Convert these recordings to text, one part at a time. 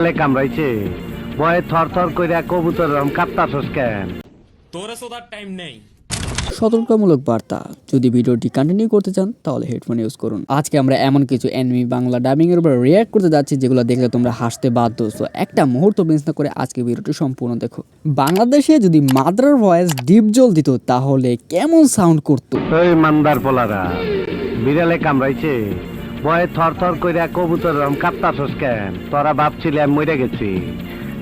কামড়াইছে ভয়ে থর থর কইরা কবুতর কাঁপতাছস কেন? তোরে সোদার টাইম নেই। সতর্কমূলক বার্তা, যদি ভিডিওটি কন্টিনিউ করতে চান তাহলে হেডফোন ইউজ করুন। আজকে আমরা এমন কিছু এনিমি বাংলা ডাবিং এর উপর রিয়্যাক্ট করতে যাচ্ছি যেগুলো দেখলে তোমরা হাসতে বাধ্য। সো একটা মুহূর্ত মিস না করে আজকে ভিডিওটি সম্পূর্ণ দেখো। বাংলাদেশে যদি মাদ্রার ভয়েস ডিপ জল দিত তাহলে কেমন সাউন্ড করতো? ওই মান্দার পোলারা বিড়ালে কামড়াইছে ভয়ে থর থর কইরা কবুতর কাঁপতাছস কেন? তোরা ভাবছিলি আমি মরে গেছি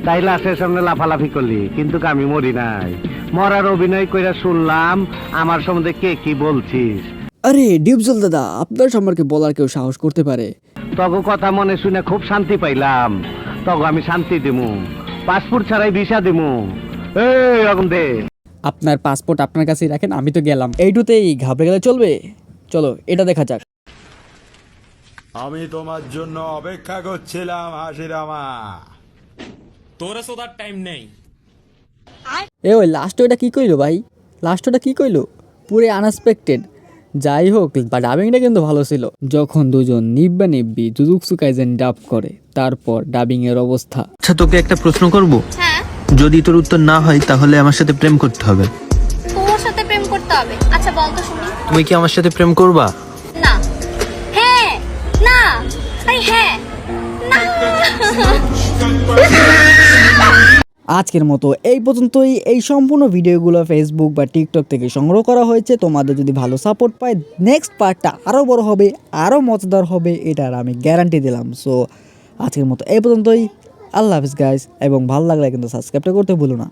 তাই লাশের সামনে লাফালাফি করলি, কিন্তু আমি মরি নাই। মরার অভিনয় কইরা শুনলাম আমার সম্বন্ধে কে কি বলছিস। আরে ডিপজল দাদা, আপনার সম্পর্কে বলার কেউ সাহস করতে পারে? তগো কথা মনে শুনে খুব শান্তি পাইলাম। তগো আমি শান্তি দিমু, পাসপোর্ট ছাড়াই ভিসা দিমু। এই রকম দে। আপনার পাসপোর্ট আপনার কাছেই রাখেন, আমি তো গেলাম। এইটুতেই ঘাবড়ে গেলে চলবে? চলো এটা দেখা যাক। আমি তোমার জন্য অপেক্ষা করছিলাম হাসিরামা। তোরে সোদার টাইম নেই। ওই লাস্ট ওটা কি কইলো ভাই? লাস্ট ওটা কি কইলো? পুরো আনএক্সপেক্টেড। যাই হোক, বা ডাবিংটা কিন্তু ভালো ছিল। যখন দুজন নিব্বি জুজুৎসু কাইজেন ডাব করে, তারপর ডাবিং এর অবস্থা। আচ্ছা, তোকে একটা প্রশ্ন করব। হ্যাঁ, যদি তোর উত্তর না হয় তাহলে আমার সাথে প্রেম করতে হবে। তোর সাথে প্রেম করতে হবে? আচ্ছা বল তো শুনি। তুমি কি আমার সাথে প্রেম করবা? না। হ্যাঁ। না। আরে হ্যাঁ। না। আজকের মতো এই পর্যন্তই। এই সম্পূর্ণ ভিডিওগুলো ফেসবুক বা টিকটক থেকে সংগ্রহ করা হয়েছে। তোমাদের যদি ভালো সাপোর্ট পায়, নেক্সট পার্টটা আরও বড় হবে, আরও মজাদার হবে, এটার আমি গ্যারান্টি দিলাম। সো আজকের মতো এই পর্যন্তই। আল্লাহ হাফিজ গাইস, এবং ভালো লাগলে কিন্তু সাবস্ক্রাইবটা করতে ভুলো না।